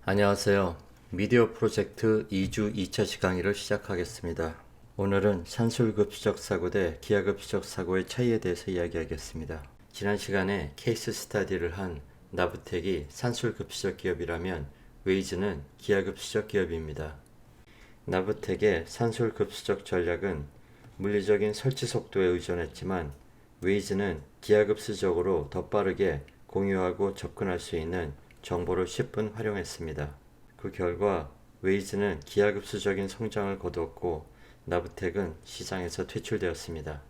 안녕하세요. 미디어 프로젝트 2주 2차 강의를 시작하겠습니다. 오늘은 산술급수적 사고 대 기하급수적 사고의 차이에 대해서 이야기하겠습니다. 지난 시간에 케이스 스터디를 한 나부텍이 산술급수적 기업이라면 웨이즈는 기하급수적 기업입니다. 나부텍의 산술급수적 전략은 물리적인 설치 속도에 의존했지만 웨이즈는 기하급수적으로 더 빠르게 공유하고 접근할 수 있는 정보를 10분 활용했습니다. 그 결과 웨이즈는 기하급수적인 성장을 거두었고 나부텍은 시장에서 퇴출되었습니다.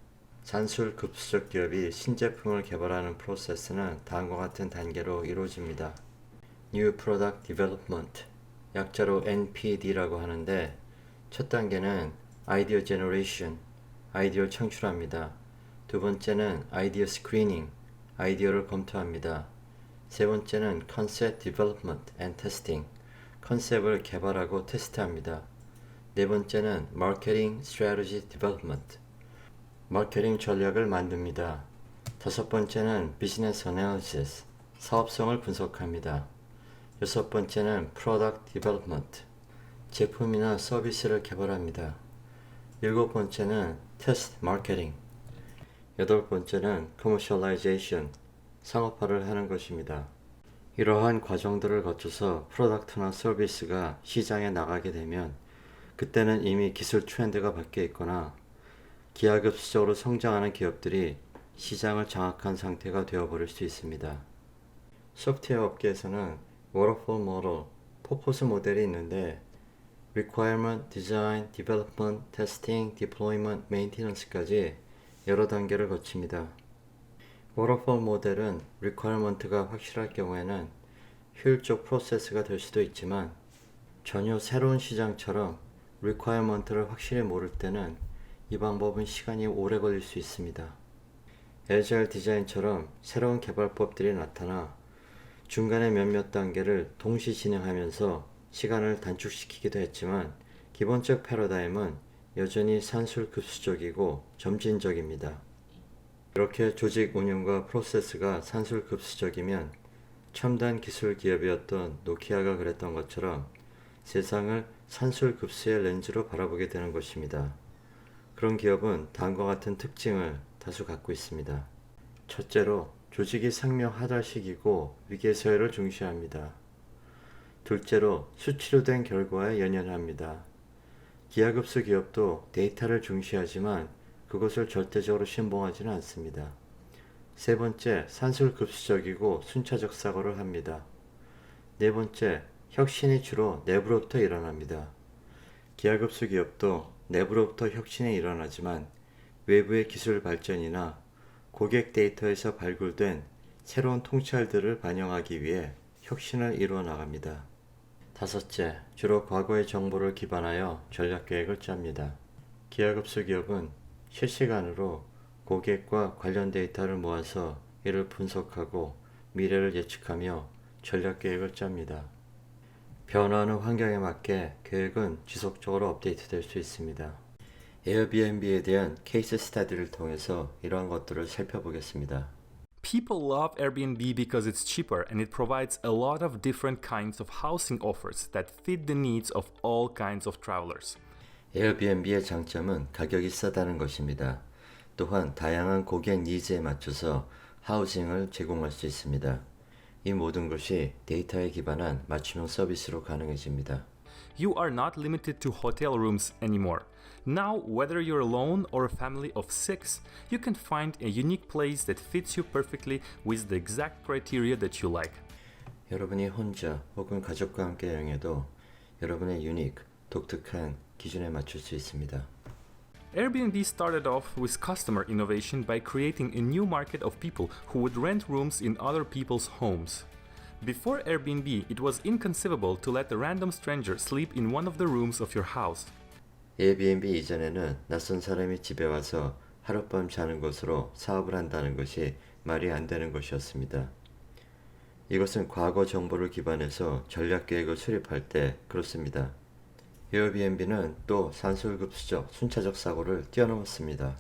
산술급수적 기업이 신제품을 개발하는 프로세스는 다음과 같은 단계로 이루어집니다. New Product Development, 약자로 NPD라고 하는데 첫 단계는 아이디어 제너레이션, 아이디어를 창출합니다. 두 번째는 아이디어 스크리닝, 아이디어를 검토합니다. 세 번째는 Concept Development and Testing, 컨셉을 개발하고 테스트합니다. 네 번째는 Marketing Strategy Development, 마케팅 전략을 만듭니다. 다섯 번째는 Business Analysis, 사업성을 분석합니다. 여섯 번째는 Product Development, 제품이나 서비스를 개발합니다. 일곱 번째는 Test Marketing, 여덟 번째는 Commercialization, 상업화를 하는 것입니다. 이러한 과정들을 거쳐서 프로덕트나 서비스가 시장에 나가게 되면 그때는 이미 기술 트렌드가 바뀌어 있거나 기하급수적으로 성장하는 기업들이 시장을 장악한 상태가 되어버릴 수 있습니다. 소프트웨어 업계에서는 워터폴 모델, 포포스 모델이 있는데 Requirement, Design, Development, Testing, Deployment, Maintenance까지 여러 단계를 거칩니다. 워터폴 모델은 Requirement가 확실할 경우에는 효율적 프로세스가 될 수도 있지만 전혀 새로운 시장처럼 Requirement를 확실히 모를 때는 이 방법은 시간이 오래 걸릴 수 있습니다. Agile 디자인처럼 새로운 개발법들이 나타나 중간에 몇몇 단계를 동시 진행하면서 시간을 단축시키기도 했지만 기본적 패러다임은 여전히 산술급수적이고 점진적입니다. 이렇게 조직 운영과 프로세스가 산술급수적이면 첨단 기술 기업이었던 노키아가 그랬던 것처럼 세상을 산술급수의 렌즈로 바라보게 되는 것입니다. 그런 기업은 다음과 같은 특징을 다수 갖고 있습니다. 첫째로 조직이 상명하달식이고 위계서열을 중시합니다. 둘째로 수치로 된 결과에 연연합니다. 기하급수 기업도 데이터를 중시하지만 그것을 절대적으로 신봉하지는 않습니다. 세 번째, 산술급수적이고 순차적 사고를 합니다. 네 번째, 혁신이 주로 내부로부터 일어납니다. 기하급수 기업도 내부로부터 혁신이 일어나지만 외부의 기술 발전이나 고객 데이터에서 발굴된 새로운 통찰들을 반영하기 위해 혁신을 이루어 나갑니다. 다섯째, 주로 과거의 정보를 기반하여 전략 계획을 짭니다. 기하급수 기업은 실시간으로 고객과 관련 데이터를 모아서 이를 분석하고 미래를 예측하며 전략 계획을 짭니다. 변화하는 환경에 맞게 계획은 지속적으로 업데이트될 수 있습니다. 에어비앤비에 대한 케이스 스터디를 통해서 이러한 것들을 살펴보겠습니다. People love Airbnb because it's cheaper and it provides a lot of different kinds of housing offers that fit the needs of all kinds of travelers. 에어비앤비의 장점은 가격이 싸다는 것입니다. 또한 다양한 고객 니즈에 맞춰서 하우징을 제공할 수 있습니다. 이 모든 것이 데이터에 기반한 맞춤형 서비스로 가능해집니다. You are not limited to hotel rooms anymore. Now, whether you're alone or a family of 6, you can find a unique place that fits you perfectly with the exact criteria that you like. 여러분이 혼자 혹은 가족과 함께 여행해도 여러분의 유니크, 독특한 기준에 맞출 수 있습니다. Airbnb started off with customer innovation by creating a new market of people who would rent rooms in other people's homes. Before Airbnb, it was inconceivable to let a random stranger sleep in one of the rooms of your house. 에어비앤비 이전에는 낯선 사람이 집에 와서 하룻밤 자는 것으로 사업을 한다는 것이 말이 안 되는 것이었습니다. 이것은 과거 정보를 기반해서 전략 계획을 수립할 때 그렇습니다. 에어비앤비는 또 산술급수적 순차적 사고를 뛰어넘었습니다.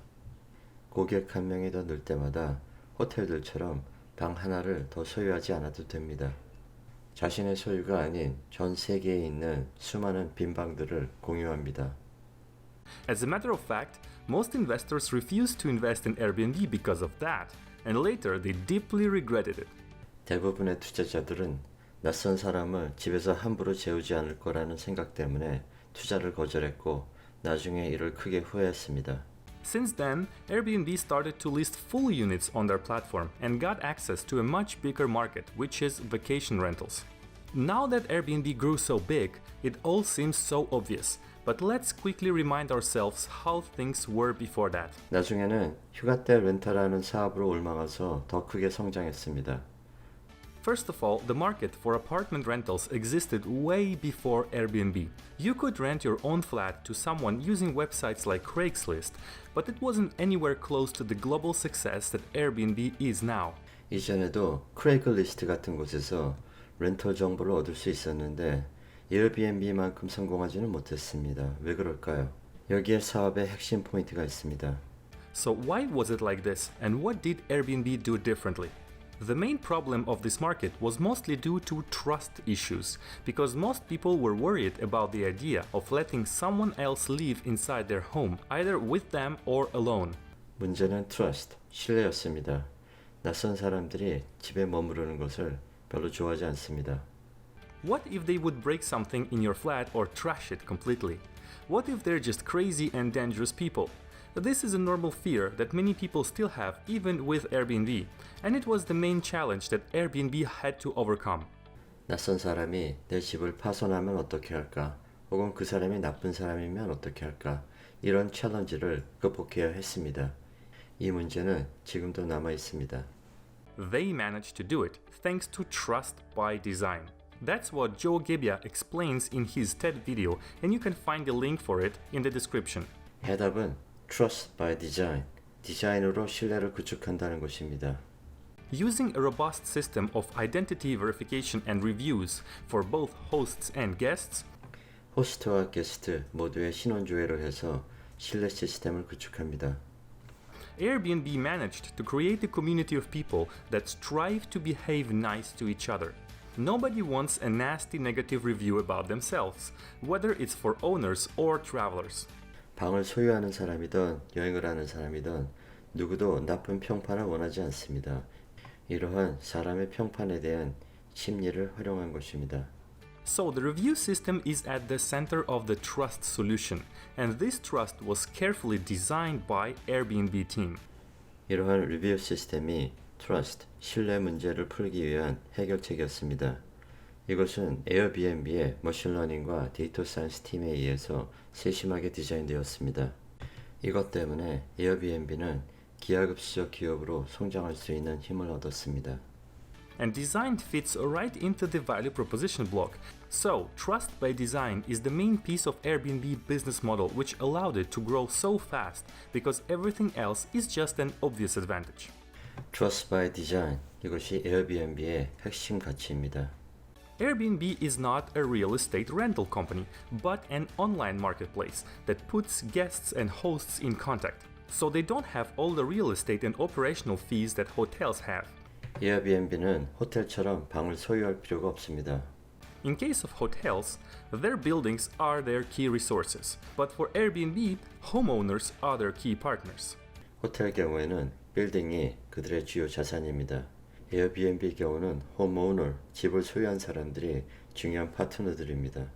고객 한 명이 더 늘 때마다 호텔들처럼 방 하나를 더 소유하지 않아도 됩니다. 자신의 소유가 아닌 전 세계에 있는 수많은 빈 방들을 공유합니다. As a matter of fact, most investors refused to invest in Airbnb because of that, and later they deeply regretted it. 대부분의 투자자들은 낯선 사람을 집에서 함부로 재우지 않을 거라는 생각 때문에 투자를 거절했고 나중에 이를 크게 후회했습니다. Since then, Airbnb started to list full units on their platform and got access to a much bigger market, which is vacation rentals. Now that Airbnb grew so big, it all seems so obvious, but let's quickly remind ourselves how things were before that. 나중에는 휴가 때 렌탈하는 사업으로 올라가서 더 크게 성장했습니다. First of all, the market for apartment rentals existed way before Airbnb. You could rent your own flat to someone using websites like Craigslist, but it wasn't anywhere close to the global success that Airbnb is now. 이전에도 크레이글리스트 같은 곳에서 렌털 정보를 얻을 수 있었는데 에어비앤비만큼 성공하지는 못했습니다. 왜 그럴까요? 여기에 사업의 핵심 포인트가 있습니다. So why was it like this, and what did Airbnb do differently? The main problem of this market was mostly due to trust issues, because most people were worried about the idea of letting someone else live inside their home, either with them or alone. 문제는 트러스트, 신뢰였습니다. 낯선 사람들이 집에 머무르는 것을 별로 좋아하지 않습니다. What if they would break something in your flat or trash it completely? What if they're just crazy and dangerous people? This is a normal fear that many people still have even with Airbnb, and it was the main challenge that Airbnb had to overcome. 낯선 사람이 내 집을 파손하면 어떻게 할까? 혹은 그 사람이 나쁜 사람이면 어떻게 할까? 이런 챌린지를 극복해야 했습니다. 이 문제는 지금도 남아 있습니다. They managed to do it thanks to trust by design. That's what Joe Gebbia explains in his TED video, and you can find the link for it in the description. 해답은 Trust by Design, 디자인으로 신뢰를 구축한다는 것입니다. Using a robust system of identity verification and reviews for both hosts and guests, 호스트와 게스트 모두의 신원 조회를 해서 신뢰 시스템을 구축합니다. Airbnb managed to create a community of people that strive to behave nice to each other. Nobody wants a nasty negative review about themselves, whether it's for owners or travelers. 방을 소유하는 사람이든 여행을 하는 사람이든 누구도 나쁜 평판을 원하지 않습니다. 이러한 사람의 평판에 대한 심리를 활용한 것입니다. So the review system is at the center of the trust solution, and this trust was carefully designed by Airbnb team. 이러한 리뷰 시스템이 트러스트, 신뢰 문제를 풀기 위한 해결책이었습니다. 이것은 에어비앤비의 머신러닝과 데이터 사이언스 팀에 의해서 세심하게 디자인되었습니다. 이것 때문에 에어비앤비는 기하급수적 기업으로 성장할 수 있는 힘을 얻었습니다. And design fits right into the value proposition block. So, trust by design is the main piece of Airbnb business model which allowed it to grow so fast because everything else is just an obvious advantage. Trust by Design, 이것이 에어비앤비의 핵심 가치입니다. Airbnb is not a real estate rental company, but an online marketplace that puts guests and hosts in contact. So they don't have all the real estate and operational fees that hotels have. 에어비앤비는 호텔처럼 방을 소유할 필요가 없습니다. In case of hotels, their buildings are their key resources, but for Airbnb, homeowners are their key partners. 호텔 경우에는 빌딩이 그들의 주요 자산입니다. 에어비앤비 경우는 홈오너, 집을 소유한 사람들이 중요한 파트너들입니다.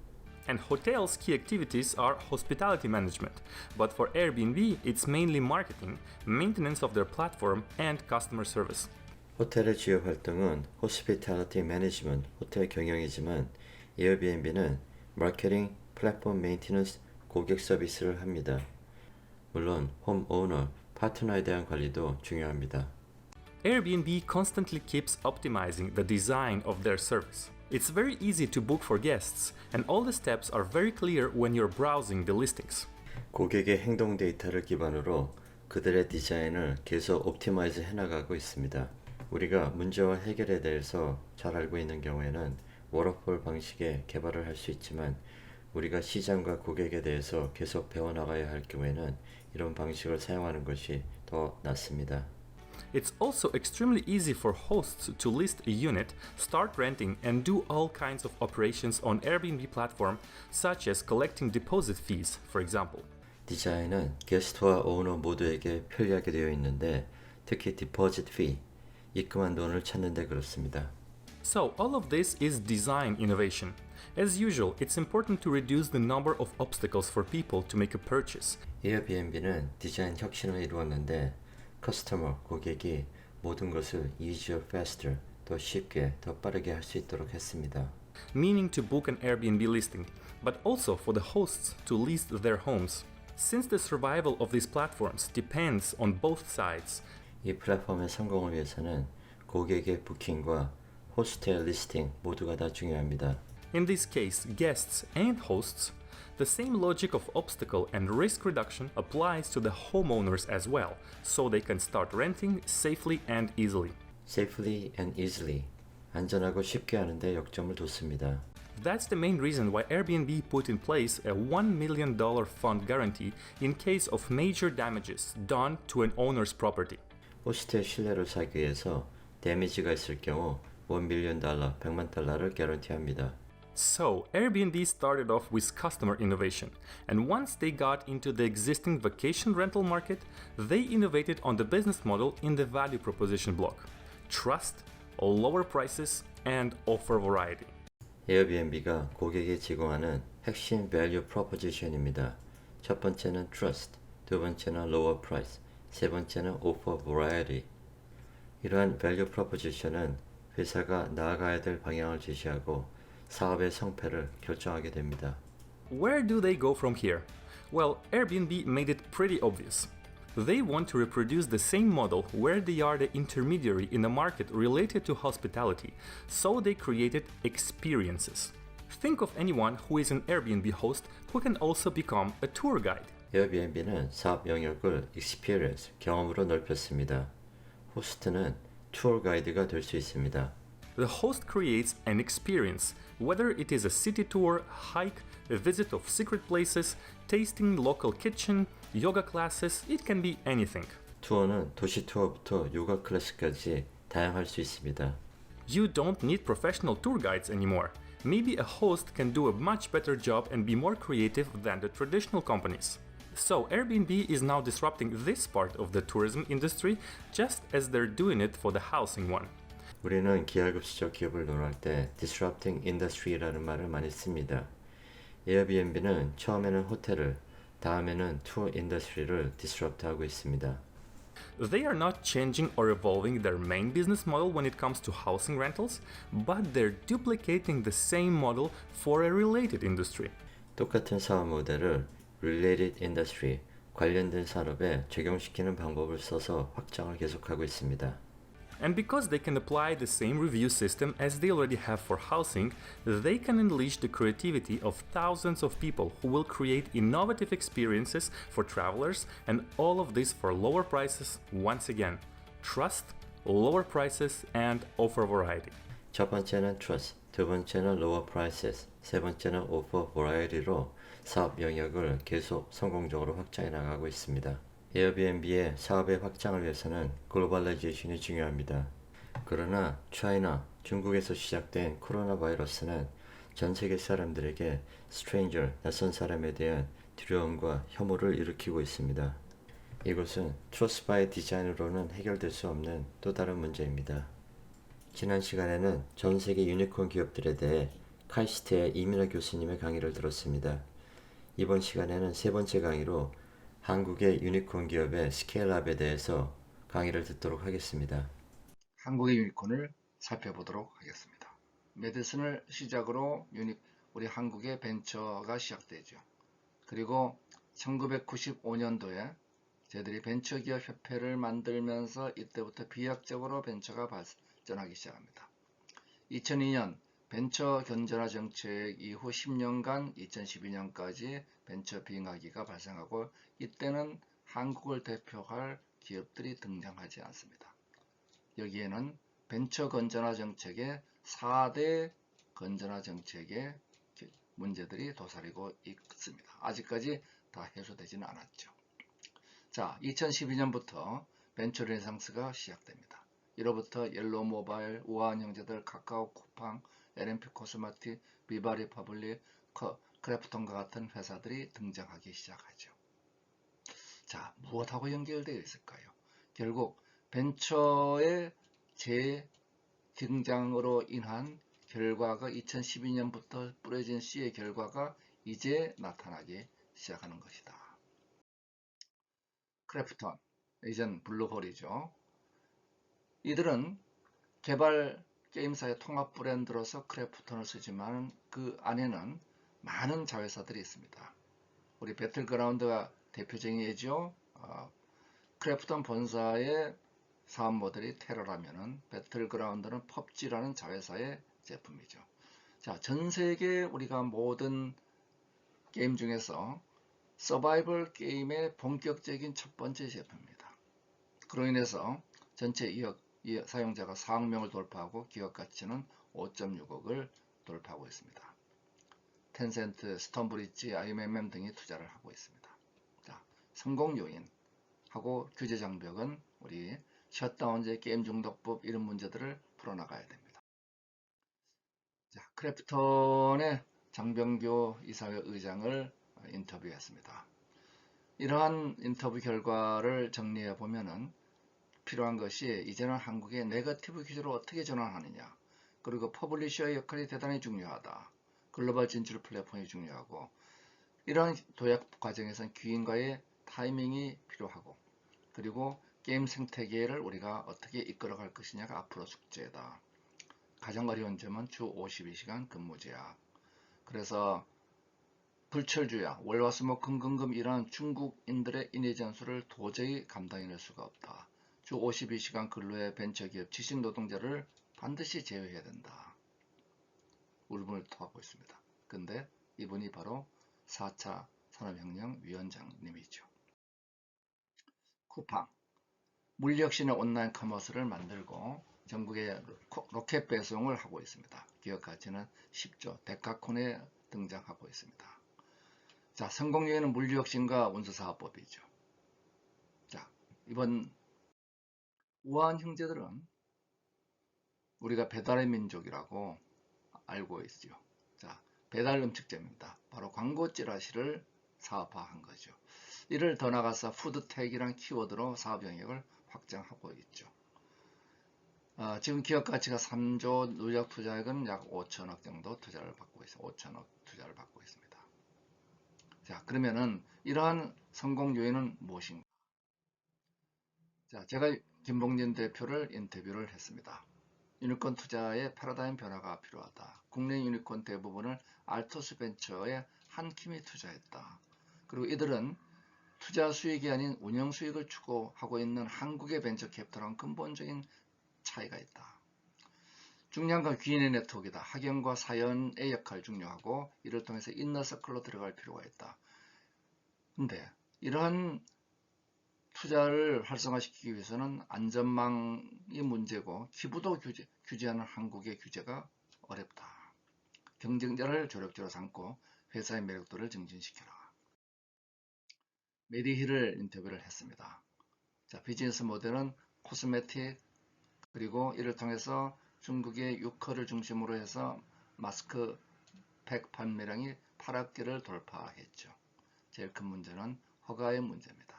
And hotels' key activities are hospitality management, but for Airbnb, it's mainly marketing, maintenance of their platform, and customer service. 호텔의 주요 활동은 호스피탈리티 매니지먼트, 호텔 경영이지만 에어비앤비는 마케팅, 플랫폼 메인티넌스, 고객 서비스를 합니다. 물론 홈오너, 파트너에 대한 관리도 중요합니다. Airbnb constantly keeps optimizing the design of their service. It's very easy to book for guests, and all the steps are very clear when you're browsing the listings. 고객의 행동 데이터를 기반으로 그들의 디자인을 계속 옵티마이즈 해나가고 있습니다. 우리가 문제와 해결에 대해서 잘 알고 있는 경우에는 워터폴 방식의 개발을 할 수 있지만 우리가 시장과 고객에 대해서 계속 배워나가야 할 경우에는 이런 방식을 사용하는 것이 더 낫습니다. It's also extremely easy for hosts to list a unit, start renting, and do all kinds of operations on Airbnb platform, such as collecting deposit fees, for example. 디자인은 게스트와 오너 모두에게 편리하게 되어 있는데 특히 디포짓 피, 입금한 돈을 찾는 데 그렇습니다. So, all of this is design innovation. As usual, it's important to reduce the number of obstacles for people to make a purchase. 에어비앤비는 디자인 혁신을 이루었는데 커스터머, 고객이 모든 것을 easier, faster, 더 쉽게, 더 빠르게 할 수 있도록 했습니다. Meaning to book an Airbnb listing, but also for the hosts to list their homes. Since the survival of these platforms depends on both sides, 이 플랫폼의 성공을 위해서는 고객의 부킹과 호스트의 리스팅 모두가 다 중요합니다. in this case guests and hosts, the same logic of obstacle and risk reduction applies to the homeowners as well, so they can start renting safely and easily. Safely and easily. 안전하고 쉽게 하는데 역점을 뒀습니다. That's the main reason why Airbnb put in place a $1 million fund guarantee in case of major damages done to an owner's property. 호스트의 신뢰를 사기 위해서 데미지가 있을 경우 $1 million, $100,000를 개런티합니다. So, Airbnb started off with customer innovation, and once they got into the existing vacation rental market, they innovated on the business model in the value proposition block: trust, lower prices, and offer variety. 에어비앤비가 고객에 제공하는 핵심 밸류 프로포지션입니다. 첫 번째는 trust, 두 번째는 lower price, 세 번째는 offer variety. 이러한 밸류 프로포지션은 회사가 나아가야 될 방향을 제시하고 사업의 성패를 결정하게 됩니다. Where do they go from here? Well, Airbnb made it pretty obvious. They want to reproduce the same model where they are the intermediary in a market related to hospitality, so they created experiences. Think of anyone who is an Airbnb host who can also become a tour guide. 에어비앤비는 사업 영역을 experience, 경험으로 넓혔습니다. 호스트는 투어 가이드가 될 수 있습니다. The host creates an experience, whether it is a city tour, hike, a visit of secret places, tasting local kitchen, yoga classes, it can be anything. 투어는 도시 투어부터 요가 클래스까지 다양할 수 있습니다. You don't need professional tour guides anymore. Maybe a host can do a much better job and be more creative than the traditional companies. So Airbnb is now disrupting this part of the tourism industry just as they're doing it for the housing one. 우리는 기하급수적 기업을 논할 때 disrupting industry라는 말을 많이 씁니다. 에어비앤비는 처음에는 호텔을, 다음에는 투어 인더스트리를 disrupt하고 있습니다. They are not changing or evolving their main business model when it comes to housing rentals, but they're duplicating the same model for a related industry. 똑같은 사업 모델을 related industry, 관련된 산업에 적용시키는 방법을 써서 확장을 계속하고 있습니다. And because they can apply the same review system as they already have for housing, they can unleash the creativity of thousands of people who will create innovative experiences for travelers, and all of this for lower prices once again. Trust, lower prices, and offer variety. 첫 번째는 trust, 두 번째는 lower prices, 세 번째는 offer variety로 사업 영역을 계속 성공적으로 확장해 나가고 있습니다. 에어비앤비의 사업의 확장을 위해서는 글로벌라이제이션이 중요합니다. 그러나 차이나, 중국에서 시작된 코로나 바이러스는 전 세계 사람들에게 stranger, 낯선 사람에 대한 두려움과 혐오를 일으키고 있습니다. 이것은 트러스트 바이 디자인으로는 해결될 수 없는 또 다른 문제입니다. 지난 시간에는 전 세계 유니콘 기업들에 대해 카이스트의 이민아 교수님의 강의를 들었습니다. 이번 시간에는 세 번째 강의로 한국의 유니콘 기업의 스케일업에 대해서 강의를 듣도록 하겠습니다. 한국의 유니콘을 살펴보도록 하겠습니다. 메디슨을 시작으로 우리 한국의 벤처가 시작되죠. 그리고 1995년도에 저희들이 벤처기업 협회를 만들면서 이때부터 비약적으로 벤처가 발전하기 시작합니다. 2002년 벤처 견전화 정책 이후 10년간 2012년까지 벤처 비응하기가 발생하고 이때는 한국을 대표할 기업들이 등장하지 않습니다. 여기에는 벤처 건전화 정책의 4대 건전화 정책의 문제들이 도사리고 있습니다. 아직까지 다 해소되지는 않았죠. 자, 2012년부터 벤처 르네상스가 시작됩니다. 이로부터 옐로우 모바일, 우아한 형제들, 카카오, 쿠팡, LMP 코스메틱, 비바 리퍼블릭, 크래프톤과 같은 회사들이 등장하기 시작하죠. 자, 무엇하고 연결되어 있을까요? 결국 벤처의 재등장으로 인한 결과가 2012년부터 뿌려진 씨의 결과가 이제 나타나기 시작하는 것이다. 크래프톤, 이젠 블루홀이죠. 이들은 개발 게임사의 통합 브랜드로서 크래프톤을 쓰지만 그 안에는 많은 자회사들이 있습니다. 우리 배틀그라운드가 대표적인 예죠. 크래프톤 본사의 사업 모델이 테러라면은 배틀그라운드는 펍지라는 자회사의 제품이죠. 자, 전 세계 우리가 모든 게임 중에서 서바이벌 게임의 본격적인 첫 번째 제품입니다. 그로 인해서 전체 사용자가 4억 명을 돌파하고 기업 가치는 5.6억을 돌파하고 있습니다. 텐센트, 스톤브리지, IMM 등이 투자를 하고 있습니다. 자, 성공 요인하고 규제 장벽은 우리 셧다운제, 게임 중독법 이런 문제들을 풀어나가야 됩니다. 자, 크래프톤의 장병규 이사회 의장을 인터뷰했습니다. 이러한 인터뷰 결과를 정리해 보면은 필요한 것이 이제는 한국의 네거티브 규제로 어떻게 전환하느냐, 그리고 퍼블리셔의 역할이 대단히 중요하다. 글로벌 진출 플랫폼이 중요하고, 이러한 도약 과정에서는 규인과의 타이밍이 필요하고, 그리고 게임 생태계를 우리가 어떻게 이끌어갈 것이냐가 앞으로 숙제다. 가장 어려운 점은 주 52시간 근무제약. 그래서 불철주야, 월화수목금금금 이러한 중국인들의 인해 전술을 도저히 감당해낼 수가 없다. 주 52시간 근로의 벤처기업 지식 노동자를 반드시 제외해야 된다. 울분을 토하고 있습니다. 근데 이분이 바로 4차 산업혁명 위원장님이죠. 쿠팡, 물리혁신의 온라인 커머스를 만들고 전국에 로켓 배송을 하고 있습니다. 기업 가치는 10조, 데카콘에 등장하고 있습니다. 자, 성공 요인은 물리혁신과 운수사업법이죠. 자, 이번 우아한 형제들은 우리가 배달의 민족이라고 알고 있죠. 자, 배달 음식점입니다. 바로 광고 찌라시를 사업화한 거죠. 이를 더 나가서 푸드텍이란 키워드로 사업 영역을 확장하고 있죠. 지금 기업 가치가 3조, 누적 투자액은 약 5천억 정도 투자를 받고 있어요. 5천억 투자를 받고 있습니다. 자, 그러면은 이러한 성공 요인은 무엇인가? 자, 제가 김봉진 대표를 인터뷰를 했습니다. 유니콘 투자의 패러다임 변화가 필요하다. 국내 유니콘 대부분을 알토스 벤처에 한킴이 투자했다. 그리고 이들은 투자 수익이 아닌 운영 수익을 추구하고 있는 한국의 벤처 캐피탈은 근본적인 차이가 있다. 중요한 건 귀인의 네트워크이다. 학연과 사연의 역할 중요하고 이를 통해서 인너서클로 들어갈 필요가 있다. 근데 이러한 투자를 활성화시키기 위해서는 안전망이 문제고 기부도 규제하는 한국의 규제가 어렵다. 경쟁자를 조력자로 삼고 회사의 매력도를 증진시켜라. 메디힐을 인터뷰를 했습니다. 자, 비즈니스 모델은 코스메틱, 그리고 이를 통해서 중국의 유커를 중심으로 해서 마스크팩 판매량이 8억 개를 돌파했죠. 제일 큰 문제는 허가의 문제입니다.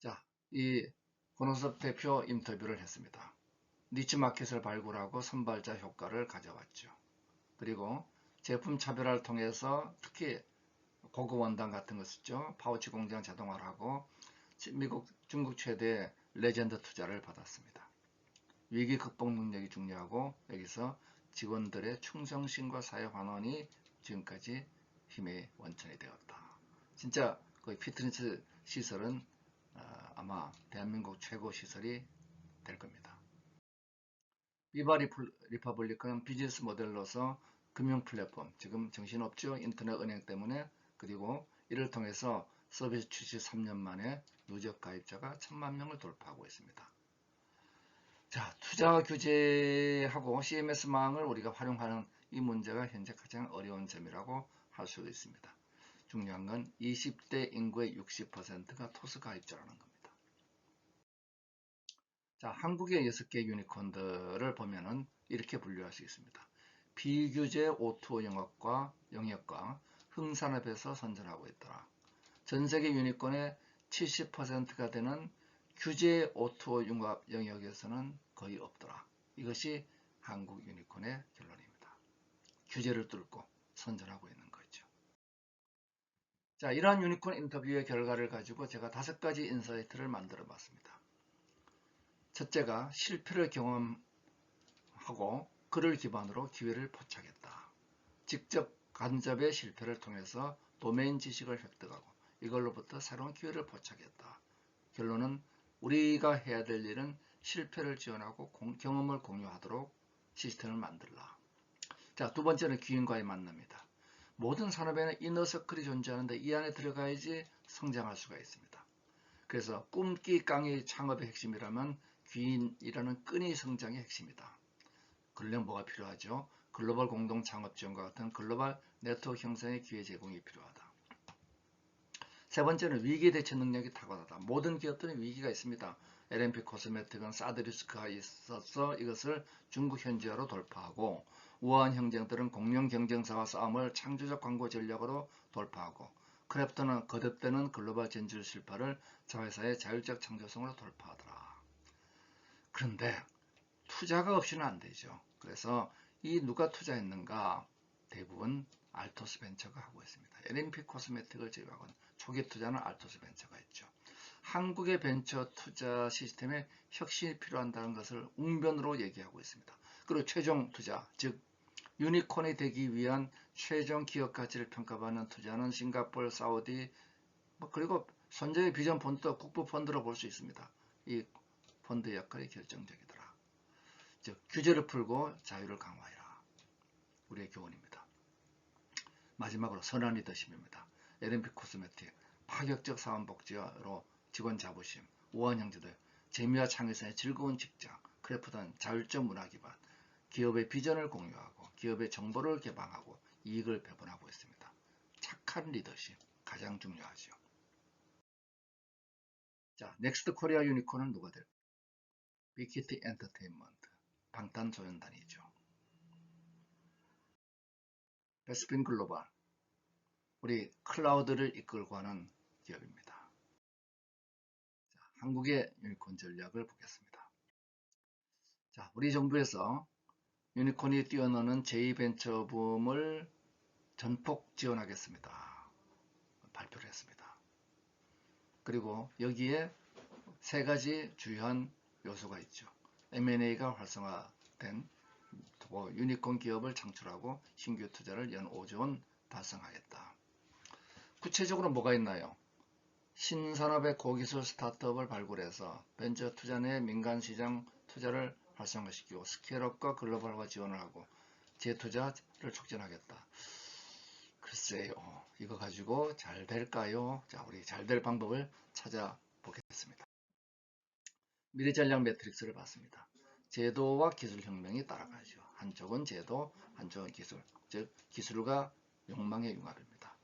자, 이 권호섭 대표 인터뷰를 했습니다. 니치 마켓을 발굴하고 선발자 효과를 가져왔죠. 그리고 제품 차별화를 통해서 특히 고급 원단 같은 거 쓰죠. 파우치 공장 자동화를 하고 중국 최대 레전드 투자를 받았습니다. 위기 극복 능력이 중요하고 여기서 직원들의 충성심과 사회 환원이 지금까지 힘의 원천이 되었다. 진짜 거의 피트니스 시설은 아마 대한민국 최고 시설이 될 겁니다. 비바 리퍼블릭은 비즈니스 모델로서 금융 플랫폼, 지금 정신없죠? 인터넷 은행 때문에. 그리고 이를 통해서 서비스 출시 3년 만에 누적 가입자가 1000만 명을 돌파하고 있습니다. 자, 투자 규제하고 CMS망을 우리가 활용하는 이 문제가 현재 가장 어려운 점이라고 할 수도 있습니다. 중요한 건 20대 인구의 60%가 토스 가입자라는 겁니다. 자, 한국의 6개 유니콘들을 보면은 이렇게 분류할 수 있습니다. 비규제 O2O 영역과 흥산업에서 선전하고 있더라. 전 세계 유니콘의 70%가 되는 규제 O2O 융합 영역에서는 거의 없더라. 이것이 한국 유니콘의 결론입니다. 규제를 뚫고 선전하고 있는 거죠. 자, 이러한 유니콘 인터뷰의 결과를 가지고 제가 5가지 인사이트를 만들어 봤습니다. 첫째가 실패를 경험하고 그를 기반으로 기회를 포착했다. 직접 간접의 실패를 통해서 도메인 지식을 획득하고 이걸로부터 새로운 기회를 포착했다. 결론은 우리가 해야 될 일은 실패를 지원하고 경험을 공유하도록 시스템을 만들라. 자, 두 번째는 귀인과의 만남이다. 모든 산업에는 이너서클이 존재하는데 이 안에 들어가야지 성장할 수가 있습니다. 그래서 꿈기 깡이 창업의 핵심이라면 귀인이라는 끈이 성장의 핵심이다. 그러려면 뭐가 필요하죠? 글로벌 공동 창업 지원과 같은 글로벌 네트워크 형성의 기회 제공이 필요하다. 세 번째는 위기 대처 능력이 탁월하다. 모든 기업들은 위기가 있습니다. LNP 코스메틱은 사드 리스크가 있어서 이것을 중국 현지화로 돌파하고 우아한 형제들은 공룡 경쟁사와 싸움을 창조적 광고 전략으로 돌파하고 크래프트는 거듭되는 글로벌 진출 실패를 자회사의 자율적 창조성으로 돌파하더라. 그런데 투자가 없이는 안 되죠. 그래서 이 누가 투자했는가? 대부분 알토스 벤처가 하고 있습니다. LNP 코스메틱을 제외하고는 초기 투자는 알토스 벤처가 했죠. 한국의 벤처 투자 시스템에 혁신이 필요한다는 것을 웅변으로 얘기하고 있습니다. 그리고 최종 투자, 즉 유니콘이 되기 위한 최종 기업 가치를 평가받는 투자는 싱가포르, 사우디, 그리고 선제의 비전 펀드, 국부 펀드로 볼 수 있습니다. 이 펀드 역할이 결정적이더라. 즉 규제를 풀고 자유를 강화해라. 우리의 교훈입니다. 마지막으로 선한 리더십입니다. LNP 코스메틱, 파격적 사원복지로 직원 자부심, 우아한 형제들, 재미와 창의성의 즐거운 직장, 크래프트는 자율적 문화 기반, 기업의 비전을 공유하고 기업의 정보를 개방하고 이익을 배분하고 있습니다. 착한 리더십, 가장 중요하죠. 자, 넥스트 코리아 유니콘은 누가 될까요? 빅히트 엔터테인먼트, 방탄소년단이죠. 베스핀 글로벌, 우리 클라우드를 이끌고 하는 기업입니다. 자, 한국의 유니콘 전략을 보겠습니다. 자, 우리 정부에서 유니콘이 뛰어노는 제2벤처붐을 전폭 지원하겠습니다. 발표를 했습니다. 그리고 여기에 3가지 주요한 요소가 있죠. M&A가 활성화된 유니콘 기업을 창출하고 신규 투자를 연 5조 원 달성하겠다. 구체적으로 뭐가 있나요? 신산업의 고기술 스타트업을 발굴해서 벤처 투자 내 민간시장 투자를 활성화시키고 스케일업과 글로벌화 지원을 하고 재투자를 촉진하겠다. 글쎄요, 이거 가지고 잘 될까요? 자, 우리 잘 될 방법을 찾아보겠습니다. 미래전략 매트릭스를 봤습니다. 제도와 기술혁명이 따라가죠. 한쪽은 제도, 한쪽은 기술, 즉 기술과 욕망의 융합입니다.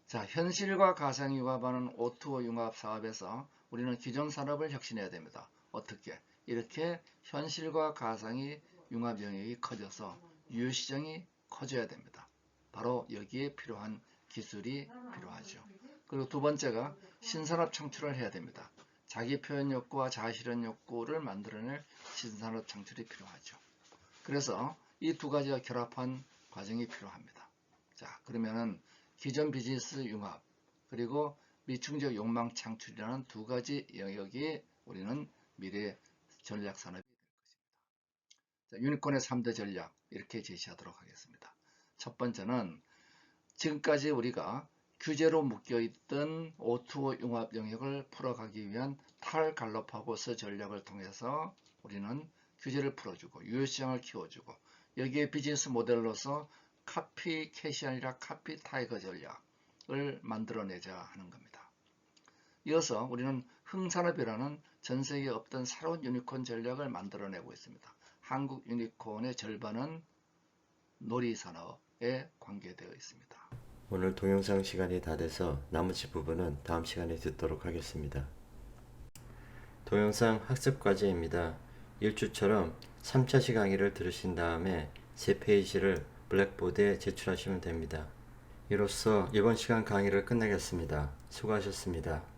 자, 현실과 가상이 융합하는 O2O 융합 사업에서 우리는 기존 산업을 혁신해야 됩니다. 어떻게? 이렇게 현실과 가상이 융합 영역이 커져서 유효시장이 커져야 됩니다. 바로 여기에 필요한 기술이 필요하죠. 그리고 두 번째가 신산업 창출을 해야 됩니다. 자기 표현 욕구와 자아실현 욕구를 만들어낼 신산업 창출이 필요하죠. 그래서 이 두 가지가 결합한 과정이 필요합니다. 자, 그러면은 기존 비즈니스 융합 그리고 미충족 욕망 창출이라는 2가지 영역이 우리는 미래 전략 산업이 될 것입니다. 자, 유니콘의 3대 전략 이렇게 제시하도록 하겠습니다. 첫 번째는 지금까지 우리가 규제로 묶여있던 O2O 융합 영역을 풀어가기 위한 탈갈로파고스 전략을 통해서 우리는 규제를 풀어주고 유효시장을 키워주고 여기에 비즈니스 모델로서 카피 캣이 아니라 카피 타이거 전략을 만들어내자 하는 겁니다. 이어서 우리는 흥산업이라는 전세계에 없던 새로운 유니콘 전략을 만들어내고 있습니다. 한국 유니콘의 절반은 놀이산업에 관계되어 있습니다. 오늘 동영상 시간이 다 돼서 나머지 부분은 다음 시간에 듣도록 하겠습니다. 동영상 학습 과제입니다. 1주처럼 3차시 강의를 들으신 다음에 3페이지를 블랙보드에 제출하시면 됩니다. 이로써 이번 시간 강의를 끝내겠습니다. 수고하셨습니다.